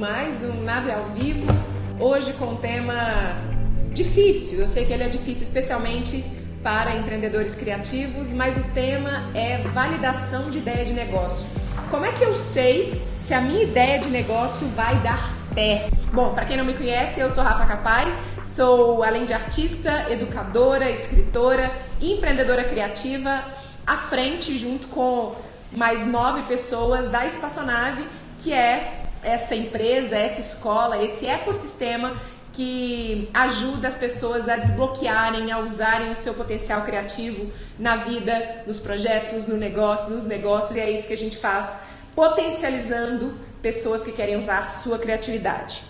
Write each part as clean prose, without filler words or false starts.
mais um Nave ao Vivo, hoje com um tema difícil. Eu sei que ele é difícil especialmente para empreendedores criativos, mas o tema é validação de ideia de negócio. Como é que eu sei se a minha ideia de negócio vai dar pé? Bom, para quem não me conhece, eu sou Rafa Capai, sou, além de artista, educadora, escritora e empreendedora criativa, à frente, junto com mais 9 pessoas da Espaçonave, que é esta empresa, essa escola, esse ecossistema que ajuda as pessoas a desbloquearem, a usarem o seu potencial criativo na vida, nos projetos, nos negócios, e é isso que a gente faz, potencializando pessoas que querem usar sua criatividade.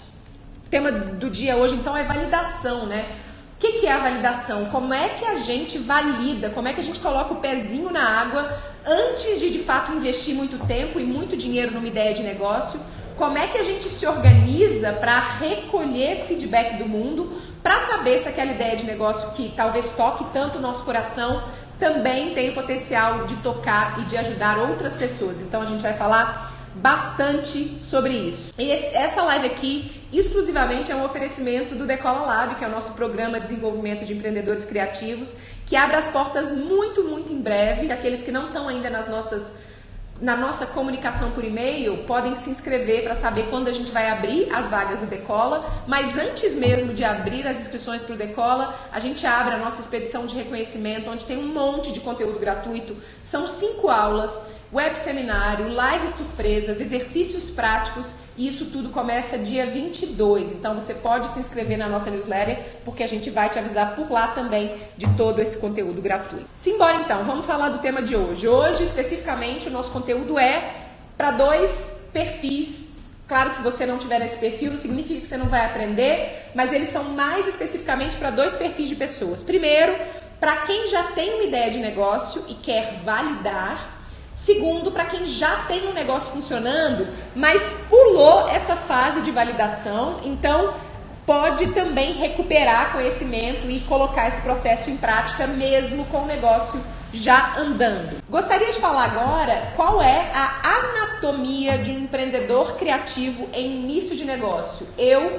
O tema do dia hoje, então, é validação, né? O que é a validação? Como é que a gente valida? Como é que a gente coloca o pezinho na água antes de fato, investir muito tempo e muito dinheiro numa ideia de negócio? Como é que a gente se organiza para recolher feedback do mundo, para saber se aquela ideia de negócio que talvez toque tanto o nosso coração também tem o potencial de tocar e de ajudar outras pessoas? Então a gente vai falar bastante sobre isso. E essa live aqui exclusivamente é um oferecimento do Decola Lab, que é o nosso programa de desenvolvimento de empreendedores criativos, que abre as portas muito em breve. Aqueles que não estão ainda na nossa comunicação por e-mail podem se inscrever para saber quando a gente vai abrir as vagas do Decola, mas antes mesmo de abrir as inscrições para o Decola, a gente abre a nossa expedição de reconhecimento, onde tem um monte de conteúdo gratuito. São 5 aulas, web seminário, live surpresas, exercícios práticos, e isso tudo começa dia 22. Então você pode se inscrever na nossa newsletter, porque a gente vai te avisar por lá também de todo esse conteúdo gratuito. Simbora então, vamos falar do tema de hoje. Hoje, especificamente, o nosso conteúdo é para 2 perfis. Claro que se você não tiver esse perfil, não significa que você não vai aprender, mas eles são mais especificamente para 2 perfis de pessoas. Primeiro, para quem já tem uma ideia de negócio e quer validar. Segundo, para quem já tem um negócio funcionando, mas pulou essa fase de validação, então pode também recuperar conhecimento e colocar esse processo em prática mesmo com o negócio já andando. Gostaria de falar agora qual é a anatomia de um empreendedor criativo em início de negócio. Eu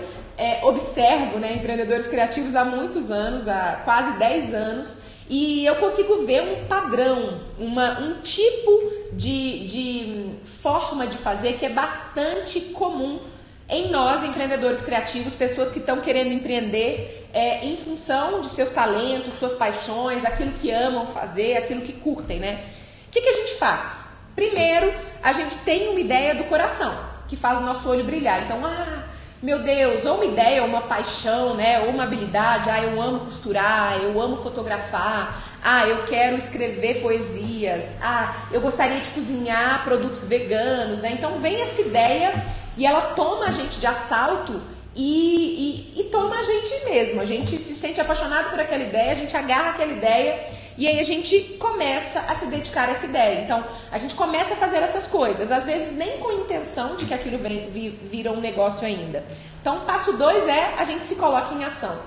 observo, empreendedores criativos há muitos anos, há quase 10 anos, e eu consigo ver um padrão, um tipo de forma de fazer que é bastante comum em nós, empreendedores criativos, pessoas que estão querendo empreender em função de seus talentos, suas paixões, aquilo que amam fazer, aquilo que curtem, né? O que a gente faz? Primeiro, a gente tem uma ideia do coração, que faz o nosso olho brilhar. Então, meu Deus, ou uma ideia, ou uma paixão, ou uma habilidade, eu amo costurar, eu amo fotografar, eu quero escrever poesias, eu gostaria de cozinhar produtos veganos, Então vem essa ideia e ela toma a gente de assalto e toma a gente mesmo. A gente se sente apaixonado por aquela ideia, a gente agarra aquela ideia e aí a gente começa a se dedicar a essa ideia. Então, a gente começa a fazer essas coisas, às vezes nem com a intenção de que aquilo vira um negócio ainda. Então, o passo 2 é a gente se coloca em ação.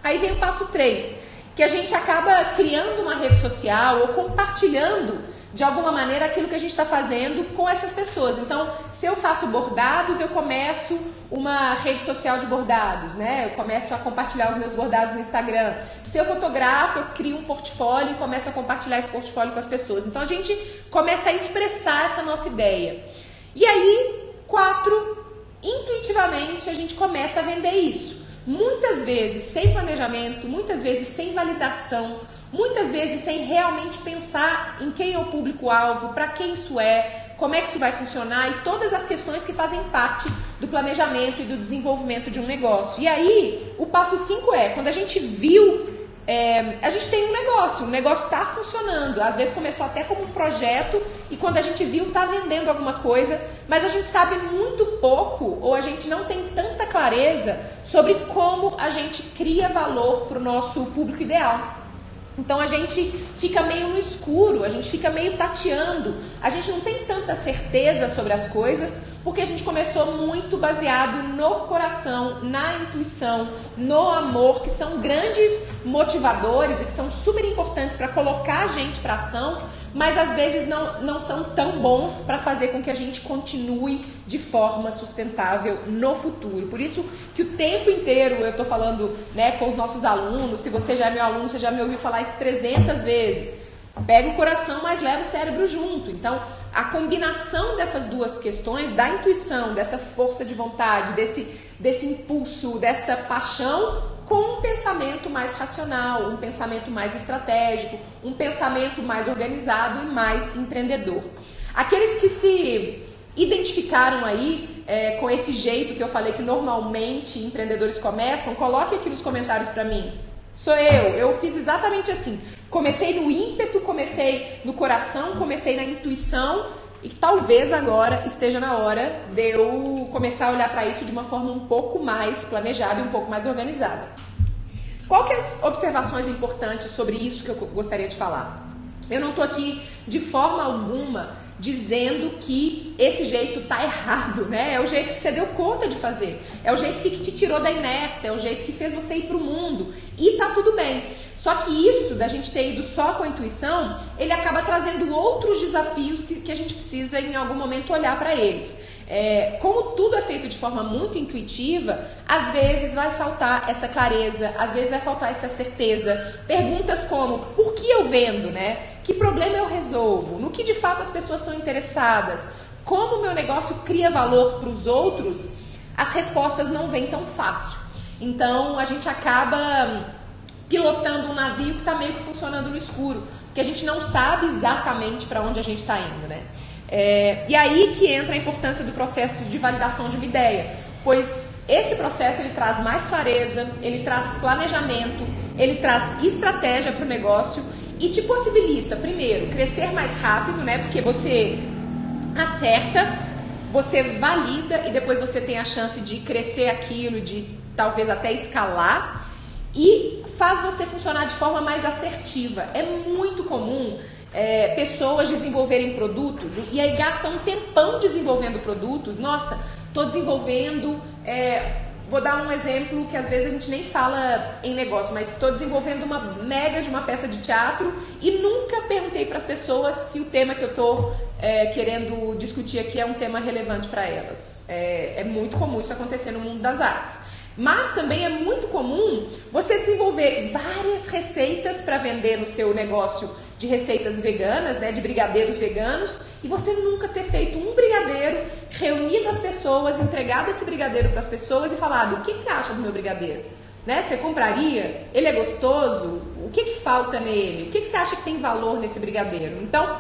Aí vem o passo 3, que a gente acaba criando uma rede social ou compartilhando de alguma maneira aquilo que a gente está fazendo com essas pessoas. Então, se eu faço bordados, eu começo uma rede social de bordados, Eu começo a compartilhar os meus bordados no Instagram. Se eu fotografo, eu crio um portfólio e começo a compartilhar esse portfólio com as pessoas. Então, a gente começa a expressar essa nossa ideia. E aí, 4, intuitivamente, a gente começa a vender isso. Muitas vezes sem planejamento, muitas vezes sem validação, muitas vezes sem realmente pensar em quem é o público-alvo, para quem isso é, como é que isso vai funcionar e todas as questões que fazem parte do planejamento e do desenvolvimento de um negócio. E aí, o passo 5 quando a gente viu, a gente tem um negócio está funcionando, às vezes começou até como um projeto e quando a gente viu está vendendo alguma coisa, mas a gente sabe muito pouco ou a gente não tem tanta clareza sobre como a gente cria valor para o nosso público ideal. Então a gente fica meio no escuro, a gente fica meio tateando, a gente não tem tanta certeza sobre as coisas, porque a gente começou muito baseado no coração, na intuição, no amor, que são grandes motivadores e que são super importantes para colocar a gente para ação, mas às vezes não são tão bons para fazer com que a gente continue de forma sustentável no futuro. Por isso que o tempo inteiro eu estou falando, né, com os nossos alunos. Se você já é meu aluno, você já me ouviu falar isso 300 vezes. Pega o coração, mas leva o cérebro junto. Então, a combinação dessas duas questões, da intuição, dessa força de vontade, desse impulso, dessa paixão, com um pensamento mais racional, um pensamento mais estratégico, um pensamento mais organizado e mais empreendedor. Aqueles que se identificaram aí com esse jeito que eu falei que normalmente empreendedores começam, coloque aqui nos comentários para mim. Sou eu fiz exatamente assim. Comecei no ímpeto, comecei no coração, comecei na intuição e talvez agora esteja na hora de eu começar a olhar para isso de uma forma um pouco mais planejada e um pouco mais organizada. Qual que é as observações importantes sobre isso que eu gostaria de falar? Eu não estou aqui de forma alguma dizendo que esse jeito tá errado, né? É o jeito que você deu conta de fazer, é o jeito que te tirou da inércia, é o jeito que fez você ir pro mundo e tá tudo bem. Só que isso da gente ter ido só com a intuição, ele acaba trazendo outros desafios que a gente precisa em algum momento olhar para eles. Como tudo é feito de forma muito intuitiva, às vezes vai faltar essa clareza, às vezes vai faltar essa certeza. Perguntas como, por que eu vendo, né? Que problema eu resolvo? No que de fato as pessoas estão interessadas? Como o meu negócio cria valor para os outros? As respostas não vêm tão fácil. Então a gente acaba pilotando um navio que está meio que funcionando no escuro, porque a gente não sabe exatamente para onde a gente está indo, né? E aí que entra a importância do processo de validação de uma ideia, pois esse processo ele traz mais clareza, ele traz planejamento, ele traz estratégia para o negócio e te possibilita, primeiro, crescer mais rápido, né? Porque você acerta, você valida e depois você tem a chance de crescer aquilo, de talvez até escalar, e faz você funcionar de forma mais assertiva. É muito comum pessoas desenvolverem produtos e aí gastam um tempão desenvolvendo produtos. Nossa, estou desenvolvendo, vou dar um exemplo que às vezes a gente nem fala em negócio, mas estou desenvolvendo uma mega de uma peça de teatro e nunca perguntei para as pessoas se o tema que eu estou querendo discutir aqui é um tema relevante para elas. É muito comum isso acontecer no mundo das artes. Mas também é muito comum você desenvolver várias receitas para vender no seu negócio de receitas veganas, né, de brigadeiros veganos, e você nunca ter feito um brigadeiro, reunido as pessoas, entregado esse brigadeiro para as pessoas e falado, o que você acha do meu brigadeiro? Né? Você compraria? Ele é gostoso? O que falta nele? O que você acha que tem valor nesse brigadeiro? Então,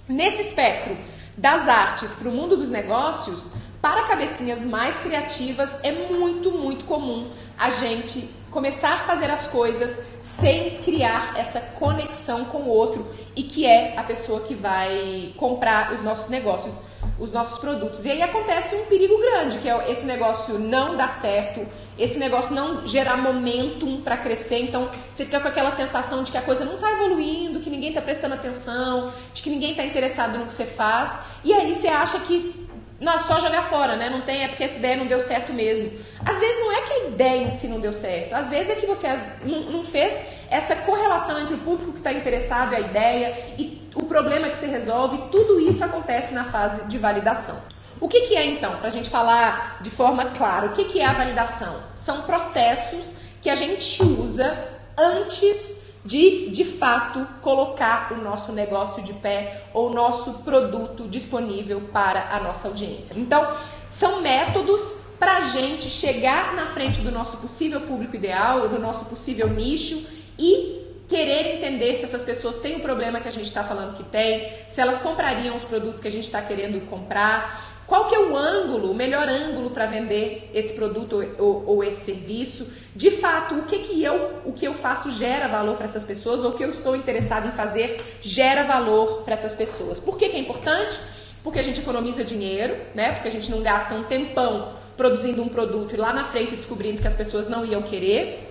nesse espectro das artes para o mundo dos negócios, para cabecinhas mais criativas, é muito, muito comum a gente começar a fazer as coisas sem criar essa conexão com o outro e que é a pessoa que vai comprar os nossos negócios, os nossos produtos. E aí acontece um perigo grande, que é esse negócio não dar certo, esse negócio não gerar momentum para crescer. Então você fica com aquela sensação de que a coisa não está evoluindo, que ninguém está prestando atenção, de que ninguém está interessado no que você faz. E aí você acha que não, só jogar fora, né? Não tem, é porque essa ideia não deu certo mesmo. Às vezes não é que a ideia em si não deu certo. Às vezes é que você não fez essa correlação entre o público que está interessado e a ideia e o problema que se resolve. Tudo isso acontece na fase de validação. O que é então? Para a gente falar de forma clara, o que é a validação? São processos que a gente usa antes de fato, colocar o nosso negócio de pé ou o nosso produto disponível para a nossa audiência. Então, são métodos para a gente chegar na frente do nosso possível público ideal, do nosso possível nicho e querer entender se essas pessoas têm o problema que a gente está falando que tem, se elas comprariam os produtos que a gente está querendo comprar. Qual que é o ângulo, o melhor ângulo para vender esse produto ou esse serviço? De fato, o que eu faço gera valor para essas pessoas, ou o que eu estou interessado em fazer gera valor para essas pessoas. Por que é importante? Porque a gente economiza dinheiro, né? Porque a gente não gasta um tempão produzindo um produto e lá na frente descobrindo que as pessoas não iam querer.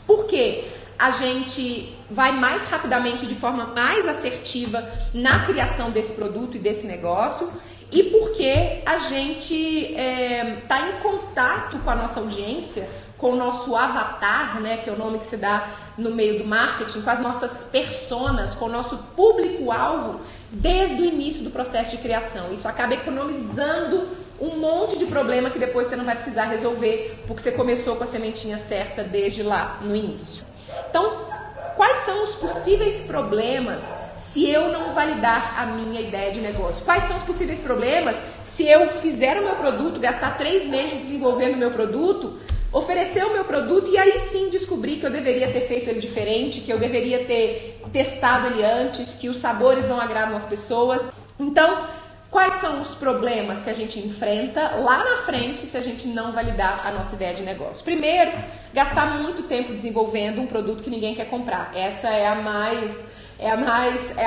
Porque a gente vai mais rapidamente, de forma mais assertiva na criação desse produto e desse negócio. e porque a gente está em contato com a nossa audiência, com o nosso avatar, né, que é o nome que se dá no meio do marketing, com as nossas personas, com o nosso público-alvo, desde o início do processo de criação. Isso acaba economizando um monte de problema que depois você não vai precisar resolver, porque você começou com a sementinha certa desde lá no início. Então, quais são os possíveis problemas se eu não validar a minha ideia de negócio? Quais são os possíveis problemas se eu fizer o meu produto, gastar 3 meses desenvolvendo o meu produto, oferecer o meu produto e aí sim descobrir que eu deveria ter feito ele diferente, que eu deveria ter testado ele antes, que os sabores não agradam as pessoas? Então, quais são os problemas que a gente enfrenta lá na frente se a gente não validar a nossa ideia de negócio? Primeiro, gastar muito tempo desenvolvendo um produto que ninguém quer comprar. Essa é a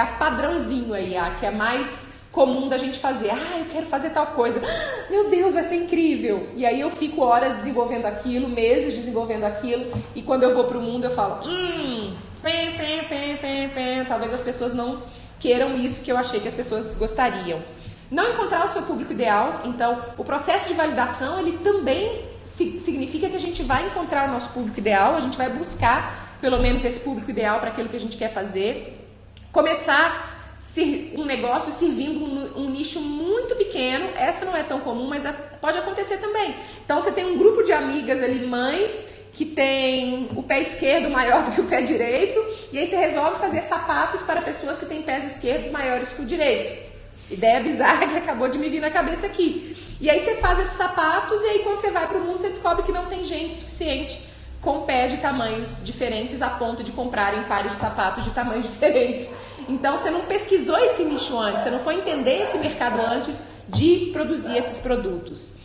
padrãozinho aí, que é a mais comum da gente fazer. Eu quero fazer tal coisa. Meu Deus, vai ser incrível. E aí eu fico horas desenvolvendo aquilo, meses desenvolvendo aquilo, e quando eu vou pro mundo eu falo, talvez as pessoas não queiram isso que eu achei que as pessoas gostariam. Não encontrar o seu público ideal. Então, o processo de validação, ele também significa que a gente vai encontrar o nosso público ideal, a gente vai buscar pelo menos esse público ideal para aquilo que a gente quer fazer. Começar um negócio servindo um nicho muito pequeno. Essa não é tão comum, mas pode acontecer também. Então, você tem um grupo de amigas ali, mães, que tem o pé esquerdo maior do que o pé direito, e aí você resolve fazer sapatos para pessoas que têm pés esquerdos maiores que o direito. Ideia bizarra que acabou de me vir na cabeça aqui. E aí você faz esses sapatos e aí quando você vai para o mundo você descobre que não tem gente suficiente com pés de tamanhos diferentes a ponto de comprarem pares de sapatos de tamanhos diferentes. Então você não pesquisou esse nicho antes, você não foi entender esse mercado antes de produzir esses produtos.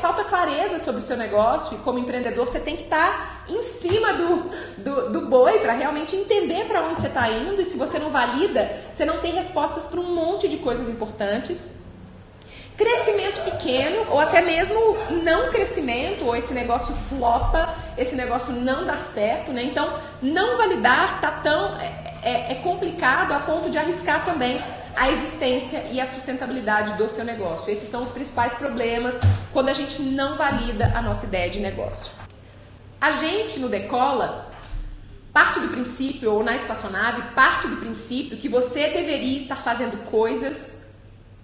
Falta clareza sobre o seu negócio, e como empreendedor você tem que estar em cima do boi para realmente entender para onde você está indo, e se você não valida, você não tem respostas para um monte de coisas importantes. Crescimento pequeno, ou até mesmo não crescimento, ou esse negócio flopa, esse negócio não dá certo, né? Então, não validar é complicado a ponto de arriscar também a existência e a sustentabilidade do seu negócio. Esses são os principais problemas quando a gente não valida a nossa ideia de negócio. A gente no Decola parte do princípio, ou na Espaçonave, parte do princípio que você deveria estar fazendo coisas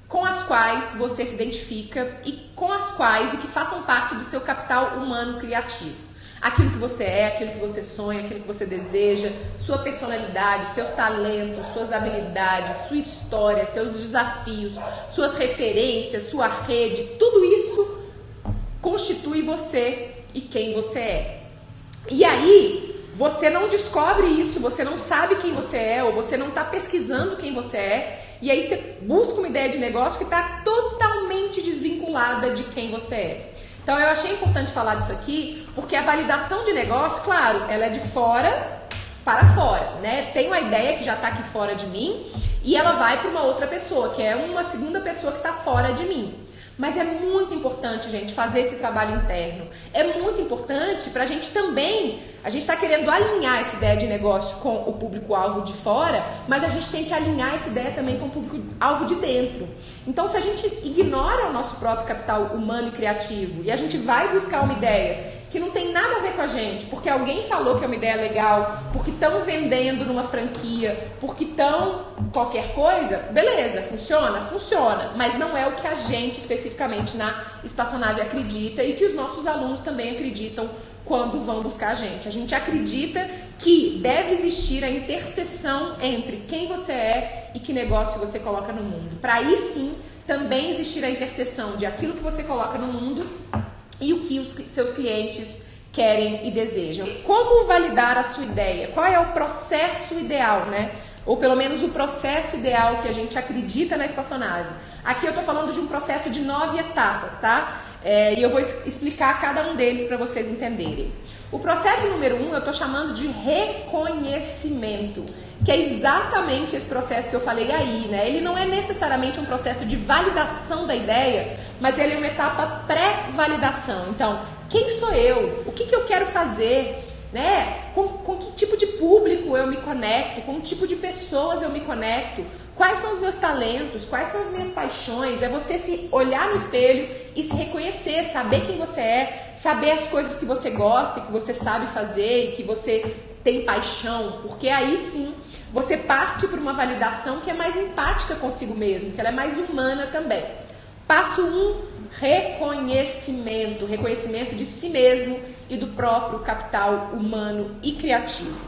com as quais você se identifica e que façam parte do seu capital humano criativo. Aquilo que você é, aquilo que você sonha, aquilo que você deseja, sua personalidade, seus talentos, suas habilidades, sua história, seus desafios, suas referências, sua rede, tudo isso constitui você e quem você é. E aí, você não descobre isso, você não sabe quem você é, ou você não está pesquisando quem você é, e aí você busca uma ideia de negócio que está totalmente desvinculada de quem você é. Então eu achei importante falar disso aqui, porque a validação de negócio, claro, ela é de fora para fora, né? Tem uma ideia que já está aqui fora de mim e ela vai para uma outra pessoa, que é uma segunda pessoa que está fora de mim. Mas é muito importante, gente, fazer esse trabalho interno. É muito importante para a gente também, a gente está querendo alinhar essa ideia de negócio com o público-alvo de fora, mas a gente tem que alinhar essa ideia também com o público-alvo de dentro. Então, se a gente ignora o nosso próprio capital humano e criativo e a gente vai buscar uma ideia que não tem nada a ver com a gente, porque alguém falou que é uma ideia legal, porque estão vendendo numa franquia, porque estão qualquer coisa, beleza, funciona? Funciona, mas não é o que a gente especificamente na Espaçonave acredita e que os nossos alunos também acreditam quando vão buscar a gente. A gente acredita que deve existir a interseção entre quem você é e que negócio você coloca no mundo. Para aí sim, também existir a interseção de aquilo que você coloca no mundo e o que os seus clientes querem e desejam. Como validar a sua ideia? Qual é o processo ideal, né? Ou pelo menos o processo ideal que a gente acredita na Espaçonave. Aqui eu estou falando de um processo de 9 etapas, tá? E eu vou explicar cada um deles para vocês entenderem. O processo número 1 eu estou chamando de reconhecimento, que é exatamente esse processo que eu falei aí, né? Ele não é necessariamente um processo de validação da ideia, mas ele é uma etapa pré-validação. Então, quem sou eu? O que eu quero fazer? Né? Com que tipo de público eu me conecto? Com que tipo de pessoas eu me conecto? Quais são os meus talentos? Quais são as minhas paixões? É você se olhar no espelho e se reconhecer, saber quem você é, saber as coisas que você gosta, que você sabe fazer e que você tem paixão, porque aí sim você parte para uma validação que é mais empática consigo mesmo, que ela é mais humana também. Passo 1, reconhecimento. Reconhecimento de si mesmo e do próprio capital humano e criativo.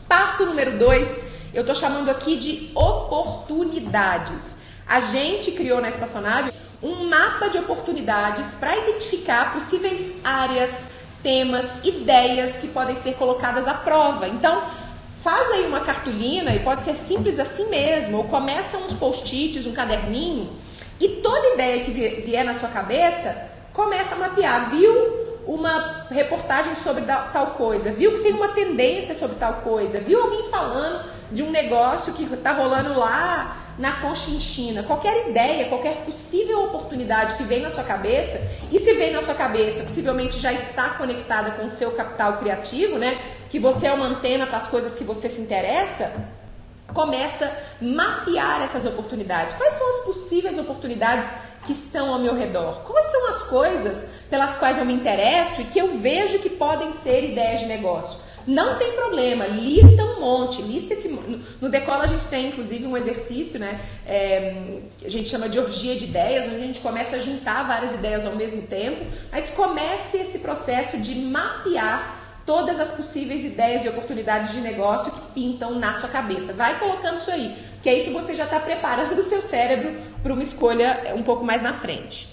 Passo número 2, eu estou chamando aqui de oportunidades. A gente criou na Espaçonave um mapa de oportunidades para identificar possíveis áreas, temas, ideias que podem ser colocadas à prova. Então, faz aí uma cartolina, e pode ser simples assim mesmo, ou começa uns post-its, um caderninho, e toda ideia que vier na sua cabeça, começa a mapear. Viu uma reportagem sobre tal coisa, viu que tem uma tendência sobre tal coisa, viu alguém falando de um negócio que está rolando lá na Conchinchina, qualquer ideia, qualquer possível oportunidade que vem na sua cabeça, e se vem na sua cabeça, possivelmente já está conectada com o seu capital criativo, né? Que você é uma antena para as coisas que você se interessa, começa a mapear essas oportunidades. Quais são as possíveis oportunidades que estão ao meu redor? Quais são as coisas pelas quais eu me interesso e que eu vejo que podem ser ideias de negócio? Não tem problema, lista um monte, lista esse... No Decola a gente tem inclusive um exercício, né? A gente chama de orgia de ideias, onde a gente começa a juntar várias ideias ao mesmo tempo, mas comece esse processo de mapear todas as possíveis ideias e oportunidades de negócio que pintam na sua cabeça. Vai colocando isso aí, porque aí você já está preparando o seu cérebro para uma escolha um pouco mais na frente.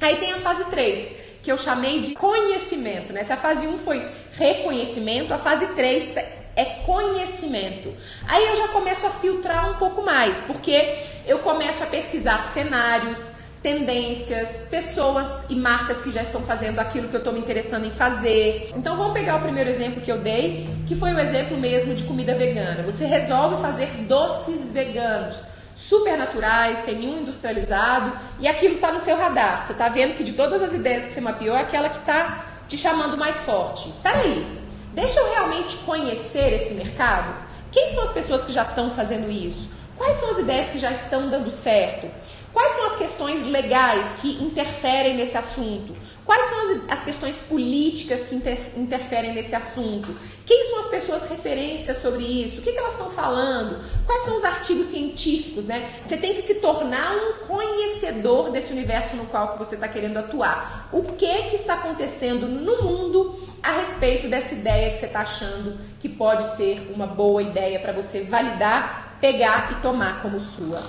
Aí tem a fase 3, que eu chamei de conhecimento, né? Se a fase 1 foi reconhecimento, a fase 3 é conhecimento. Aí eu já começo a filtrar um pouco mais, porque eu começo a pesquisar cenários, tendências, pessoas e marcas que já estão fazendo aquilo que eu estou me interessando em fazer. Então vamos pegar o primeiro exemplo que eu dei, que foi o exemplo mesmo de comida vegana. Você resolve fazer doces veganos, super naturais, sem nenhum industrializado, e aquilo está no seu radar. Você está vendo que de todas as ideias que você mapeou, é aquela que está te chamando mais forte. Peraí, deixa eu realmente conhecer esse mercado? Quem são as pessoas que já estão fazendo isso? Quais são as ideias que já estão dando certo? Quais são as questões legais que interferem nesse assunto? Quais são as questões políticas que interferem nesse assunto? Quem são as pessoas referências sobre isso? O que elas estão falando? Quais são os artigos científicos, né? Você tem que se tornar um conhecedor desse universo no qual você está querendo atuar. O que está acontecendo no mundo a respeito dessa ideia que você está achando que pode ser uma boa ideia para você validar, pegar e tomar como sua?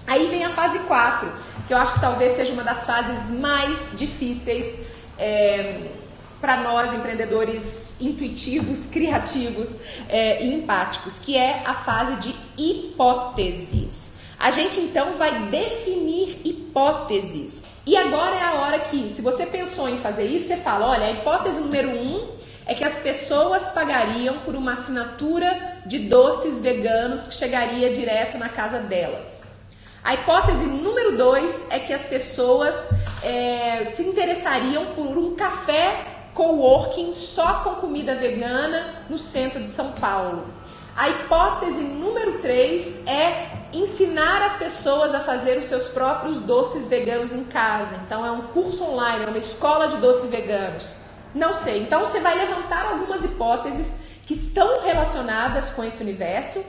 Aí vem a fase 4, que eu acho que talvez seja uma das fases mais difíceis para nós, empreendedores intuitivos, criativos e empáticos, que é a fase de hipóteses. A gente então vai definir hipóteses. E agora é a hora que, se você pensou em fazer isso, você fala, olha, a hipótese número 1 é que as pessoas pagariam por uma assinatura de doces veganos que chegaria direto na casa delas. A hipótese número 2 é que as pessoas se interessariam por um café coworking só com comida vegana no centro de São Paulo. A hipótese número 3 é ensinar as pessoas a fazer os seus próprios doces veganos em casa. Então é um curso online, é uma escola de doces veganos. Não sei. Então você vai levantar algumas hipóteses que estão relacionadas com esse universo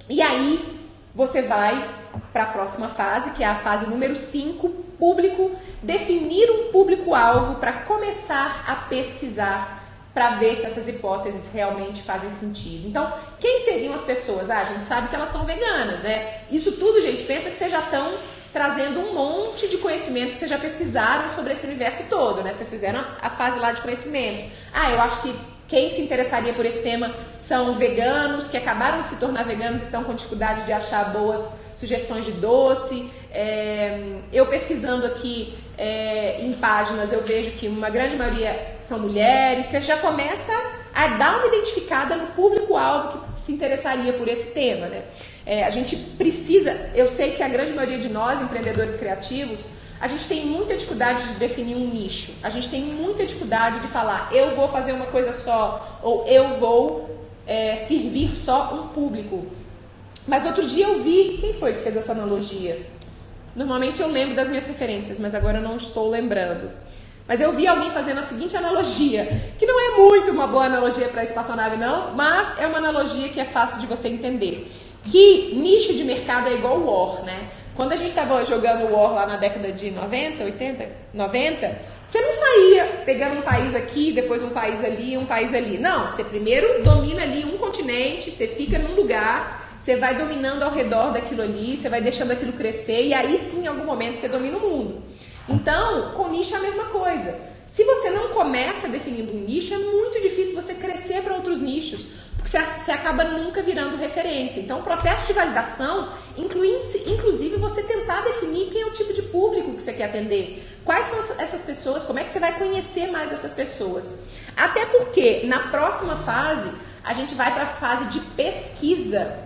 e aí você vai para a próxima fase, que é a fase número 5, público, definir um público-alvo para começar a pesquisar para ver se essas hipóteses realmente fazem sentido. Então, quem seriam as pessoas? A gente sabe que elas são veganas, né? Isso tudo, gente, pensa que vocês já estão trazendo um monte de conhecimento que vocês já pesquisaram sobre esse universo todo, né? Vocês fizeram a fase lá de conhecimento. Eu acho que quem se interessaria por esse tema são veganos que acabaram de se tornar veganos e estão com dificuldade de achar boas sugestões de doce. Eu pesquisando aqui em páginas, eu vejo que uma grande maioria são mulheres. Você já começa a dar uma identificada no público-alvo que se interessaria por esse tema, né? A gente precisa, eu sei que a grande maioria de nós, empreendedores criativos, a gente tem muita dificuldade de definir um nicho. A gente tem muita dificuldade de falar, eu vou fazer uma coisa só, ou eu vou servir só um público. Mas outro dia eu vi, quem foi que fez essa analogia? Normalmente eu lembro das minhas referências, mas agora eu não estou lembrando. Mas eu vi alguém fazendo a seguinte analogia, que não é muito uma boa analogia para espaçonave não, mas é uma analogia que é fácil de você entender. Que nicho de mercado é igual War, né? Quando a gente estava jogando War lá na década de 90, 80, 90, você não saía pegando um país aqui, depois um país ali, um país ali. Não, você primeiro domina ali um continente, você fica num lugar, você vai dominando ao redor daquilo ali, você vai deixando aquilo crescer e aí sim, em algum momento, você domina o mundo. Então, com nicho é a mesma coisa. Se você não começa definindo um nicho, é muito difícil você crescer para outros nichos, porque você acaba nunca virando referência. Então, o processo de validação inclui, inclusive, você tentar definir quem é o tipo de público que você quer atender. Quais são essas pessoas, como é que você vai conhecer mais essas pessoas. Até porque, na próxima fase, a gente vai para a fase de pesquisa.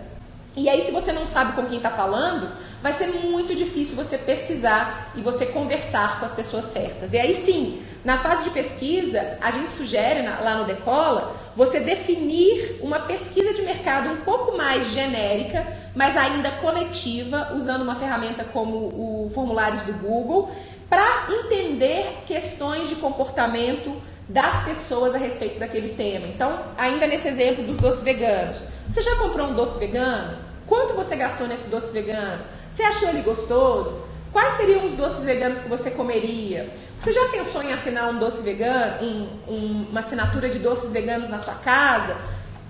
E aí, se você não sabe com quem está falando, vai ser muito difícil você pesquisar e você conversar com as pessoas certas. E aí sim, na fase de pesquisa, a gente sugere lá no Decola, você definir uma pesquisa de mercado um pouco mais genérica, mas ainda coletiva, usando uma ferramenta como o formulários do Google, para entender questões de comportamento das pessoas a respeito daquele tema. Então, ainda nesse exemplo dos doces veganos, você já comprou um doce vegano? Quanto você gastou nesse doce vegano? Você achou ele gostoso? Quais seriam os doces veganos que você comeria? Você já pensou em assinar um doce vegano, uma assinatura de doces veganos na sua casa?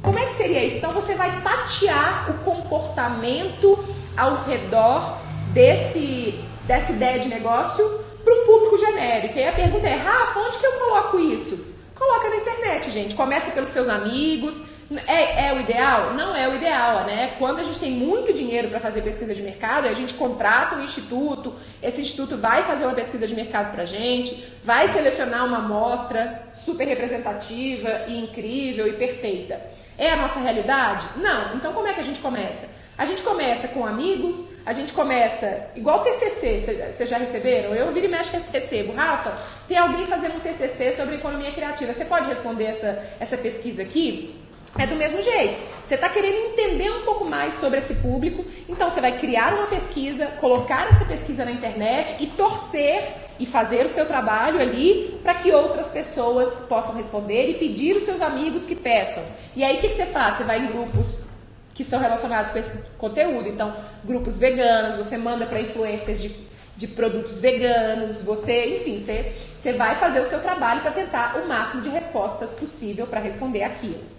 Como é que seria isso? Então você vai tatear o comportamento ao redor dessa ideia de negócio para um público genérico. E aí a pergunta é, Rafa, onde que eu coloco isso? Coloca na internet, gente. Começa pelos seus amigos. É o ideal? Não é o ideal, né? Quando a gente tem muito dinheiro para fazer pesquisa de mercado, a gente contrata um instituto, esse instituto vai fazer uma pesquisa de mercado para a gente, vai selecionar uma amostra super representativa e incrível e perfeita. É a nossa realidade? Não. Então como é que a gente começa? A gente começa com amigos, a gente começa igual TCC, vocês já receberam? Eu viro e mexo que recebo. Rafa, tem alguém fazendo um TCC sobre economia criativa, você pode responder essa pesquisa aqui? É do mesmo jeito. Você está querendo entender um pouco mais sobre esse público, então você vai criar uma pesquisa, colocar essa pesquisa na internet e torcer e fazer o seu trabalho ali para que outras pessoas possam responder e pedir os seus amigos que peçam. E aí o que você faz? Você vai em grupos que são relacionados com esse conteúdo. Então, grupos veganos, você manda para influencers de produtos veganos, você vai fazer o seu trabalho para tentar o máximo de respostas possível para responder aquilo.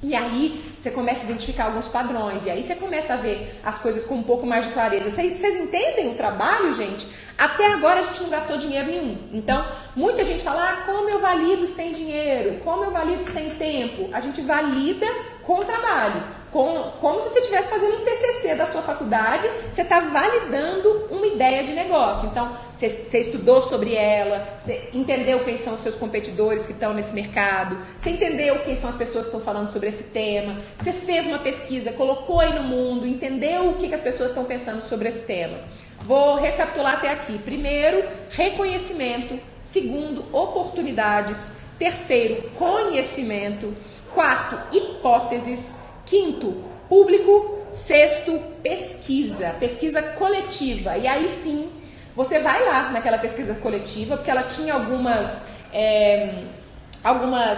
E aí você começa a identificar alguns padrões, e aí você começa a ver as coisas com um pouco mais de clareza. Vocês entendem o trabalho, gente? Até agora a gente não gastou dinheiro nenhum. Então, muita gente fala, como eu valido sem dinheiro? Como eu valido sem tempo? A gente valida com o trabalho. Como se você estivesse fazendo um TCC da sua faculdade, você está validando uma ideia de negócio. Então, você estudou sobre ela, você entendeu quem são os seus competidores que estão nesse mercado, você entendeu quem são as pessoas que estão falando sobre esse tema, você fez uma pesquisa, colocou aí no mundo, entendeu o que as pessoas estão pensando sobre esse tema. Vou recapitular até aqui. Primeiro, reconhecimento. Segundo, oportunidades. Terceiro, conhecimento. Quarto, hipóteses. Quinto, público. Sexto, pesquisa. Pesquisa coletiva. E aí sim, você vai lá naquela pesquisa coletiva, porque ela tinha algumas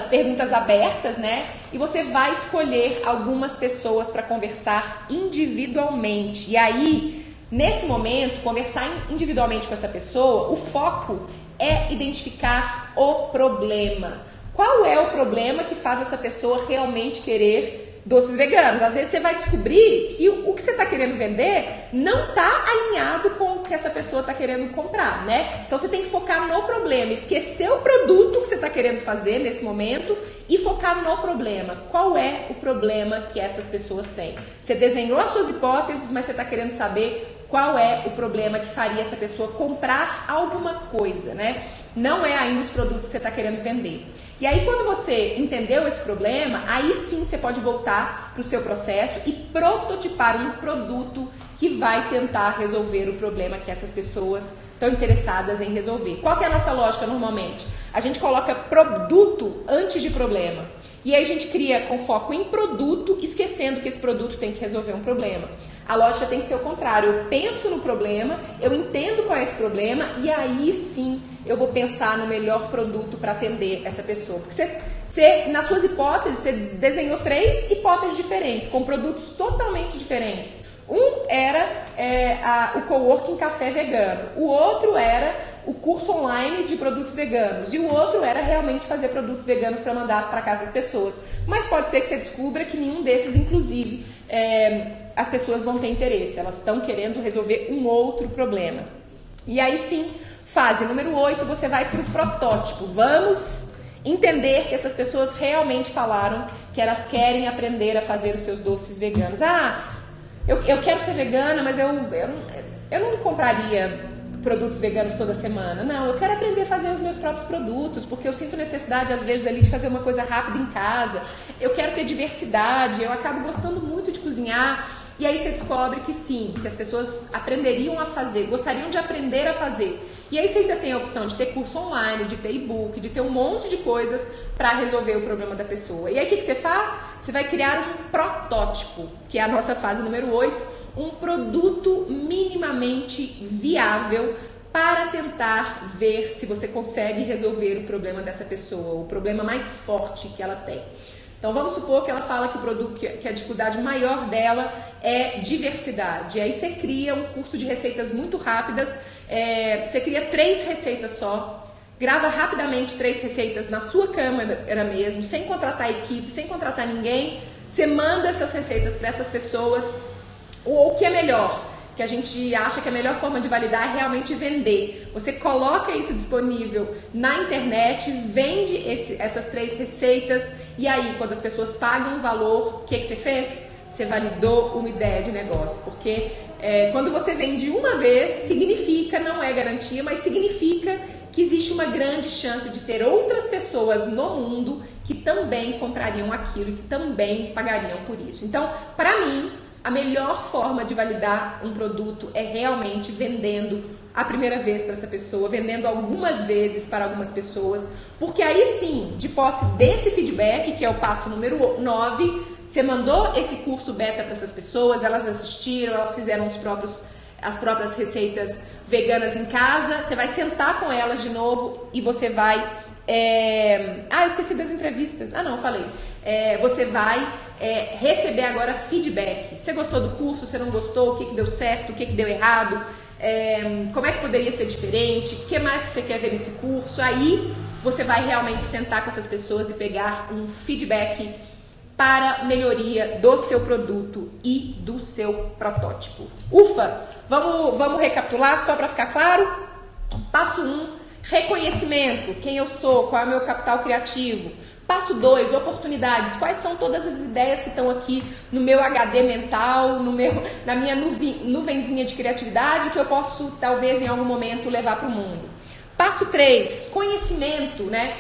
perguntas abertas, né? E você vai escolher algumas pessoas para conversar individualmente. E aí, nesse momento, conversar individualmente com essa pessoa, o foco é identificar o problema. Qual é o problema que faz essa pessoa realmente querer doces veganos? Às vezes você vai descobrir que o que você está querendo vender não está alinhado com o que essa pessoa está querendo comprar, né? Então você tem que focar no problema, esquecer o produto que você está querendo fazer nesse momento e focar no problema. Qual é o problema que essas pessoas têm? Você desenhou as suas hipóteses, mas você está querendo saber qual é o problema que faria essa pessoa comprar alguma coisa, né? Não é ainda os produtos que você está querendo vender. E aí, quando você entendeu esse problema, aí sim você pode voltar para o seu processo e prototipar um produto que vai tentar resolver o problema que essas pessoas estão interessadas em resolver. Qual que é a nossa lógica normalmente? A gente coloca produto antes de problema. E aí a gente cria com foco em produto, esquecendo que esse produto tem que resolver um problema. A lógica tem que ser o contrário. Eu penso no problema, eu entendo qual é esse problema e aí sim eu vou pensar no melhor produto para atender essa pessoa. Porque você, nas suas hipóteses, você desenhou 3 hipóteses diferentes, com produtos totalmente diferentes. Um era o coworking café vegano, o outro era o curso online de produtos veganos e o outro era realmente fazer produtos veganos para mandar para casa das pessoas. Mas pode ser que você descubra que nenhum desses, inclusive, as pessoas vão ter interesse, elas estão querendo resolver um outro problema. E aí sim, fase número 8, você vai para o protótipo. Vamos entender que essas pessoas realmente falaram que elas querem aprender a fazer os seus doces veganos. Eu quero ser vegana, mas eu não compraria produtos veganos toda semana. Não, eu quero aprender a fazer os meus próprios produtos, porque eu sinto necessidade, às vezes, ali de fazer uma coisa rápida em casa. Eu quero ter diversidade, eu acabo gostando muito de cozinhar. E aí você descobre que sim, que as pessoas aprenderiam a fazer, gostariam de aprender a fazer. E aí você ainda tem a opção de ter curso online, de ter e-book, de ter um monte de coisas para resolver o problema da pessoa. E aí o que você faz? Você vai criar um protótipo, que é a nossa fase número 8, um produto minimamente viável para tentar ver se você consegue resolver o problema dessa pessoa, o problema mais forte que ela tem. Então vamos supor que ela fala que o produto, que a dificuldade maior dela é diversidade. Aí você cria um curso de receitas muito rápidas, você cria 3 receitas só, grava rapidamente 3 receitas na sua câmera mesmo, sem contratar equipe, sem contratar ninguém, você manda essas receitas para essas pessoas. Ou o que é melhor, que a gente acha que a melhor forma de validar é realmente vender. Você coloca isso disponível na internet, vende essas 3 receitas e aí quando as pessoas pagam o valor, o que você fez? Você validou uma ideia de negócio. Porque quando você vende uma vez, significa, não é garantia, mas significa que existe uma grande chance de ter outras pessoas no mundo que também comprariam aquilo e que também pagariam por isso. Então, para mim, a melhor forma de validar um produto é realmente vendendo a primeira vez para essa pessoa, vendendo algumas vezes para algumas pessoas, porque aí sim, de posse desse feedback, que é o passo número 9, você mandou esse curso beta para essas pessoas, elas assistiram, elas fizeram as próprias receitas veganas em casa, você vai sentar com elas de novo e você vai... eu esqueci das entrevistas. Não, eu falei. Você vai receber agora feedback. Você gostou do curso? Você não gostou? O que deu certo? O que deu errado? Como é que poderia ser diferente? O que mais que você quer ver nesse curso? Aí você vai realmente sentar com essas pessoas e pegar um feedback para melhoria do seu produto e do seu protótipo. Ufa! Vamos recapitular só para ficar claro? Passo 1, reconhecimento. Quem eu sou? Qual é o meu capital criativo? Passo 2, oportunidades. Quais são todas as ideias que estão aqui no meu HD mental, na minha nuvenzinha de criatividade que eu posso, talvez, em algum momento, levar para o mundo? Passo 3, conhecimento, né?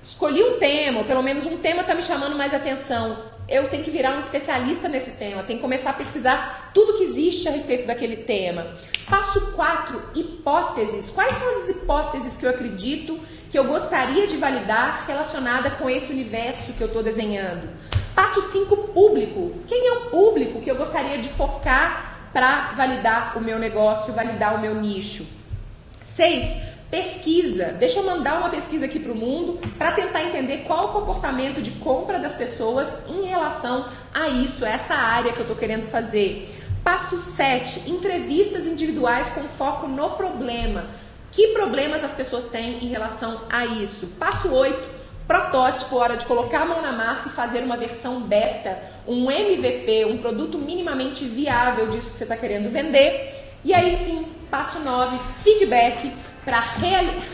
Escolhi um tema, ou pelo menos um tema está me chamando mais atenção. Eu tenho que virar um especialista nesse tema, tenho que começar a pesquisar tudo que existe a respeito daquele tema. Passo 4, hipóteses. Quais são as hipóteses que eu acredito que eu gostaria de validar relacionada com esse universo que eu estou desenhando? Passo 5, público. Quem é o público que eu gostaria de focar para validar o meu negócio, validar o meu nicho? 6, pesquisa. Deixa eu mandar uma pesquisa aqui para o mundo para tentar entender qual o comportamento de compra das pessoas em relação a isso, a essa área que eu estou querendo fazer. Passo 7, entrevistas individuais com foco no problema. Que problemas as pessoas têm em relação a isso? Passo 8, protótipo, hora de colocar a mão na massa e fazer uma versão beta, um MVP, um produto minimamente viável disso que você está querendo vender. E aí sim, passo 9, feedback, para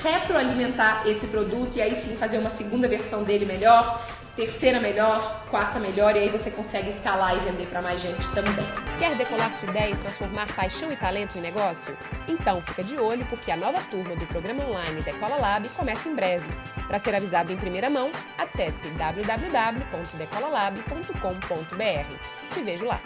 retroalimentar esse produto e aí sim fazer uma segunda versão dele melhor, terceira melhor, quarta melhor, e aí você consegue escalar e vender para mais gente também. Quer decolar sua ideia e transformar paixão e talento em negócio? Então fica de olho porque a nova turma do programa online Decola Lab começa em breve. Para ser avisado em primeira mão, acesse www.decolalab.com.br. Te vejo lá!